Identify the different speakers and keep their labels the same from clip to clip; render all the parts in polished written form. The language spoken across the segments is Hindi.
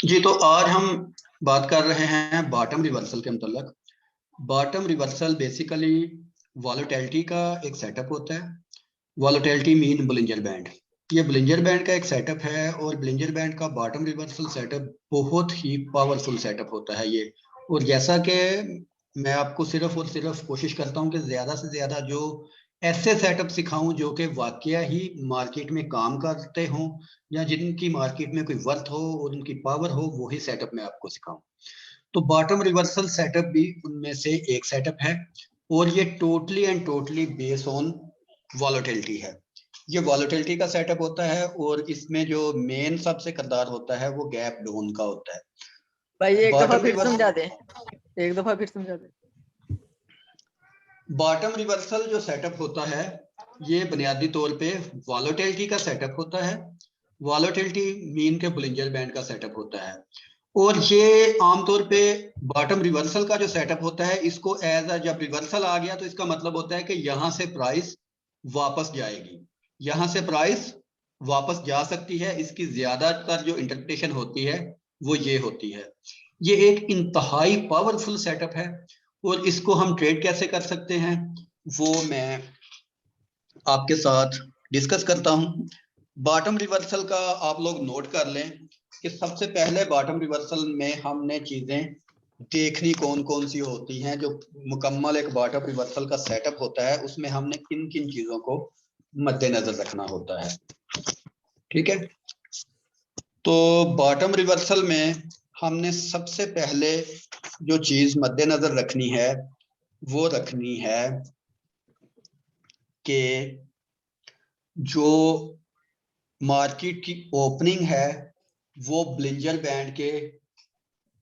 Speaker 1: जी, तो आज हम बात कर रहे हैं बॉटम रिवर्सल के मतलब। बॉटम रिवर्सल बेसिकली वॉलेटिलिटी का एक सेटअप होता है। Volatility mean Bollinger band. ये ब्लिंजर बैंड का एक सेटअप है और ब्लिंजर बैंड का बॉटम रिवर्सल सेटअप बहुत ही पावरफुल सेटअप होता है ये। और जैसा कि मैं आपको सिर्फ और सिर्फ कोशिश करता हूँ कि ज्यादा से ज्यादा जो ऐसे सेटअप सिखाऊं जो कि वाकया ही मार्केट में काम करते हों या जिनकी मार्केट में कोई वर्थ हो और उनकी पावर हो, वही सेटअप मैं आपको सिखाऊं। तो बॉटम रिवर्सल सेटअप भी उनमें से एक सेटअप है और ये totally and totally based on volatility है। ये वॉलेटिलिटी का सेटअप होता है और इसमें जो मेन सबसे किरदार होता है वो गैप डाउन का होता है।
Speaker 2: भाई एक दफा
Speaker 1: बॉटम
Speaker 2: फिर
Speaker 1: रिवर्स
Speaker 2: समझा दे। एक दफा फिर समझा दे।
Speaker 1: बॉटम रिवर्सल जो सेटअप होता है ये बुनियादी तौर पे वॉलेटिलिटी का सेटअप होता है। वॉलेटिलिटी मीन के बुलिंजर बैंड का सेटअप होता है और ये आमतौर पे बॉटम रिवर्सल का जो सेटअप होता है इसको एज अ जब रिवर्सल आ गया तो इसका मतलब होता है कि यहां से प्राइस वापस जाएगी। यहां से प्राइस वापस जा सकती है। इसकी ज्यादातर जो इंटरप्रिटेशन होती है वो ये होती है। ये एक इंतहाई पावरफुल सेटअप है और इसको हम ट्रेड कैसे कर सकते हैं वो मैं आपके साथ डिस्कस करता हूं। बॉटम रिवर्सल का आप लोग नोट कर लें कि सबसे पहले बॉटम रिवर्सल में हमने चीजें देखनी कौन कौन सी होती हैं। जो मुकम्मल एक बॉटम रिवर्सल का सेटअप होता है उसमें हमने किन किन चीजों को मद्देनजर रखना होता है। ठीक है, तो बॉटम रिवर्सल में हमने सबसे पहले जो चीज मद्देनजर रखनी है वो रखनी है कि जो मार्केट की ओपनिंग है वो ब्लिंजर बैंड के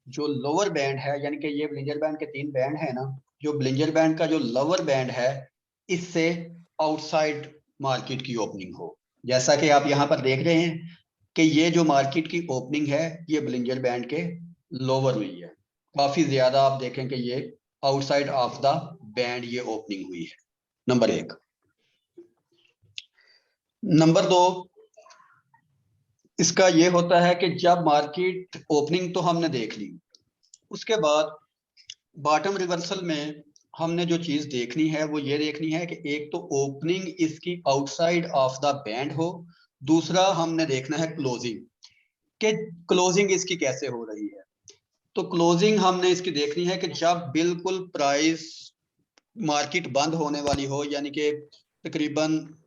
Speaker 1: जो लोअर बैंड है, यानी कि ये ब्लिंजर बैंड के तीन बैंड है ना, जो ब्लिंजर बैंड का जो लोअर बैंड है इससे आउटसाइड मार्केट की ओपनिंग हो। जैसा कि आप यहाँ पर देख रहे हैं कि ये जो मार्केट की ओपनिंग है ये ब्लिंजर बैंड के लोअर हुई है। काफी ज्यादा आप देखें कि ये आउटसाइड ऑफ द बैंड ये ओपनिंग हुई है। नंबर एक। नंबर दो, इसका ये होता है कि जब मार्केट ओपनिंग तो हमने देख ली, उसके बाद बॉटम रिवर्सल में हमने जो चीज देखनी है वो ये देखनी है कि एक तो ओपनिंग इसकी आउटसाइड ऑफ द बैंड हो। दूसरा हमने देखना है क्लोजिंग, कि क्लोजिंग इसकी कैसे हो रही है। तो क्लोजिंग हमने इसकी देखनी है कि जब बिल्कुल प्राइस मार्केट बंद होने वाली हो, यानी कि तकरीबन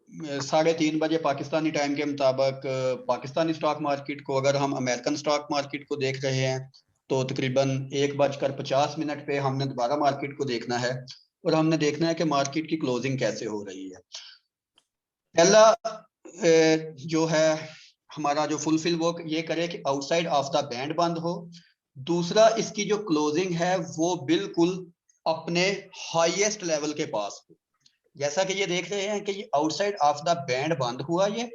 Speaker 1: 3:30 बजे पाकिस्तानी टाइम के मुताबिक पाकिस्तानी स्टॉक मार्केट को, अगर हम अमेरिकन स्टॉक मार्केट को देख रहे हैं तो तकरीबन 1:50 पे हमने दोबारा मार्केट को देखना है और हमने देखना है कि मार्केट की क्लोजिंग कैसे हो रही है। पहला जो है हमारा जो फुलफिल वो ये करे कि आउटसाइड ऑफ द बैंड बंद हो। दूसरा, इसकी जो क्लोजिंग है वो बिल्कुल अपने हाईएस्ट लेवल के पास हो। जैसा कि ये देख रहे हैं कि ये आउटसाइड ऑफ द बैंड बंद हुआ ये,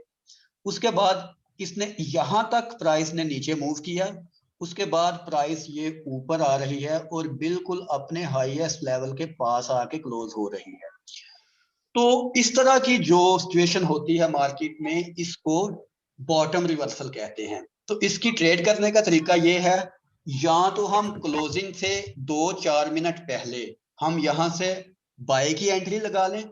Speaker 1: उसके बाद इसने यहां तक प्राइस ने नीचे मूव किया, उसके बाद प्राइस ये ऊपर आ रही है और बिल्कुल अपने हाईएस्ट लेवल के पास आके क्लोज हो रही है। तो इस तरह की जो सिचुएशन होती है मार्केट में इसको बॉटम रिवर्सल कहते हैं। तो इसकी ट्रेड करने का तरीका ये है, या तो हम क्लोजिंग से 2-4 मिनट पहले हम यहां से बाय की एंट्री लगा लें,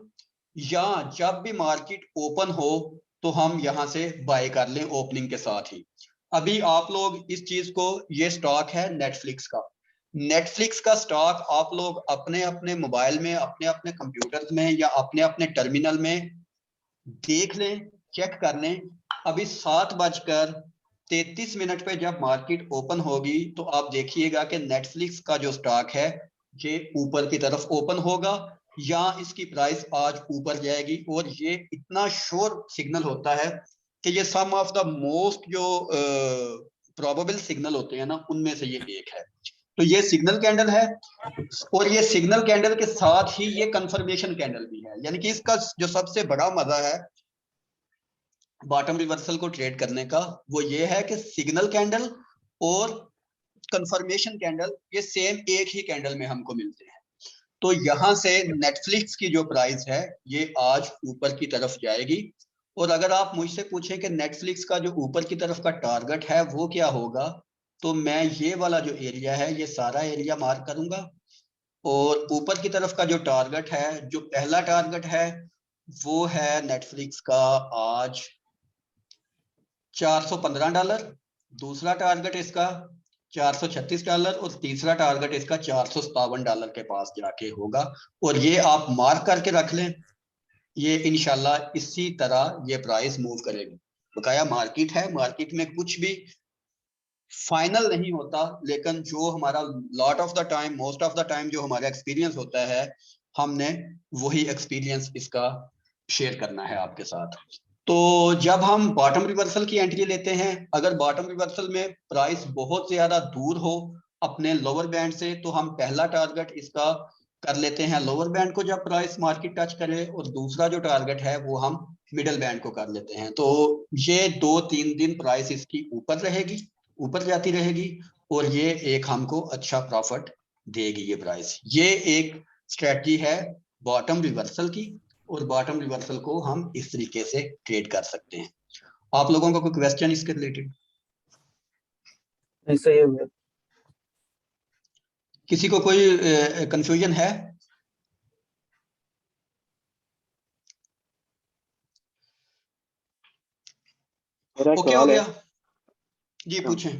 Speaker 1: या जब भी मार्केट ओपन हो तो हम यहां से बाय कर लें ओपनिंग के साथ ही। अभी आप लोग इस चीज को, ये स्टॉक है नेटफ्लिक्स का। नेटफ्लिक्स का स्टॉक आप लोग अपने अपने मोबाइल में, अपने अपने कंप्यूटर में या अपने अपने टर्मिनल में देख लें, चेक कर लें। अभी 7:33 पे जब मार्केट ओपन होगी तो आप देखिएगा कि नेटफ्लिक्स का जो स्टॉक है ये ऊपर की तरफ ओपन होगा या इसकी प्राइस आज ऊपर जाएगी। और ये इतना श्योर सिग्नल होता है कि ये सम ऑफ द मोस्ट जो प्रोबेबल सिग्नल होते हैं ना उनमें से ये एक है। तो ये सिग्नल कैंडल है और ये सिग्नल कैंडल के साथ ही ये कंफर्मेशन कैंडल भी है। यानी कि इसका जो सबसे बड़ा मजा है बॉटम रिवर्सल को ट्रेड करने का वो ये है कि सिग्नल कैंडल और कंफर्मेशन कैंडल ये सेम एक ही कैंडल में हमको मिलते हैं। तो यहां से नेटफ्लिक्स की जो प्राइस है ये आज ऊपर की तरफ जाएगी। और अगर आप मुझसे पूछें कि नेटफ्लिक्स का जो ऊपर की तरफ का टारगेट है वो क्या होगा, तो मैं ये वाला जो एरिया है ये सारा एरिया मार्क करूंगा, और ऊपर की तरफ का जो टारगेट है, जो पहला टारगेट है वो है नेटफ्लिक्स का आज $415, दूसरा टारगेट इसका $436, और तीसरा टारगेट इसका $457 के पास जाके होगा। और ये आप मार्क करके रख लें, ये इंशाल्लाह इसी तरह ये प्राइस मूव करेगी। बकाया मार्केट है, मार्केट में कुछ भी फाइनल नहीं होता, लेकिन जो हमारा lot of the time, most of the time जो हमारा एक्सपीरियंस होता है, हमने वही एक्सपीरियंस इसका शेयर करना है आपके साथ। तो जब हम बॉटम रिवर्सल की एंट्री लेते हैं, अगर बॉटम रिवर्सल में प्राइस बहुत ज्यादा दूर हो अपने लोअर बैंड से, तो हम पहला टारगेट इसका कर लेते हैं लोअर बैंड को जब प्राइस मार्केट टच करे, और दूसरा जो टारगेट है वो हम मिडल बैंड को कर लेते हैं। तो ये 2-3 दिन प्राइस इसकी ऊपर रहेगी, ऊपर जाती रहेगी, और ये एक हमको अच्छा प्रॉफिट देगी ये प्राइस। ये एक स्ट्रेटजी है बॉटम रिवर्सल की, और बॉटम रिवर्सल को हम इस तरीके से ट्रेड कर सकते हैं। आप लोगों का कोई क्वेश्चन इसके रिलेटेड?
Speaker 3: सही है।
Speaker 1: किसी को कोई कंफ्यूजन है? ओके हो गया जी, पूछें।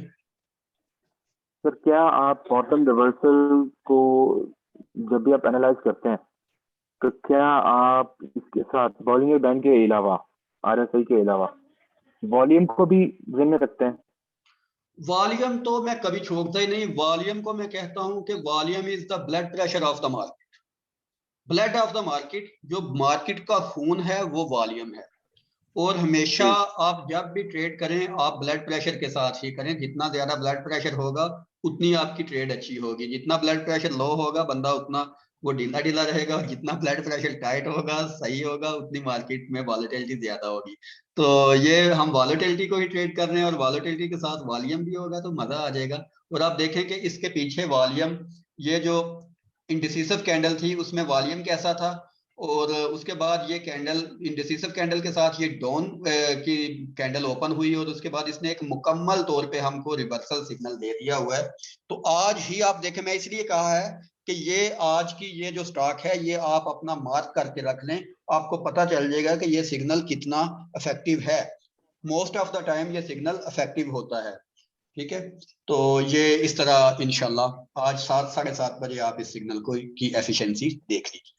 Speaker 3: सर क्या आप बॉटम रिवर्सल को जब भी आप एनालाइज करते हैं, तो क्या आप इसके साथ बॉलिंगर बैंड के अलावा, आरएसआई के अलावा, वॉल्यूम को भी ध्यान में रखते हैं?
Speaker 1: वॉल्यूम तो मैं कभी छोड़ता ही नहीं। वॉल्यूम को मैं कहता हूं कि volume is the blood pressure of the market. Blood of the market, जो मार्केट का खून है वो वॉल्यूम है। और हमेशा आप जब भी ट्रेड करें, आप ब्लड प्रेशर के साथ ही करें। जितना ज्यादा ब्लड प्रेशर होगा उतनी आपकी ट्रेड अच्छी होगी। जितना ब्लड प्रेशर लो होगा बंदा उतना वो ढीला ढीला रहेगा, और जितना ब्लड प्रेशर टाइट होगा, सही होगा, उतनी मार्केट में वॉलेटिलिटी ज्यादा होगी। तो ये हम वॉलेटिलिटी को ही ट्रेड कर रहे हैं, और वॉलेटिलिटी के साथ वॉल्यूम भी होगा तो मजा आ जाएगा। और आप देखें कि इसके पीछे वॉल्यूम, ये जो इंडिसिसिव कैंडल थी उसमें वॉल्यूम कैसा था, और उसके बाद ये कैंडल, इंडिसिसिव कैंडल के साथ ये डाउन की कैंडल ओपन हुई, और उसके बाद इसने एक मुकम्मल तौर पे हमको रिवर्सल सिग्नल दे दिया हुआ है। तो आज ही आप देखें, मैं इसलिए कहा है कि ये आज की ये जो स्टॉक है ये आप अपना मार्क करके रख लें, आपको पता चल जाएगा कि ये सिग्नल कितना इफेक्टिव है। मोस्ट ऑफ द टाइम ये सिग्नल इफेक्टिव होता है। ठीक है, तो ये इस तरह इंशाल्लाह आज 7-7:30 बजे आप इस सिग्नल को की एफिशिएंसी देख लीजिए।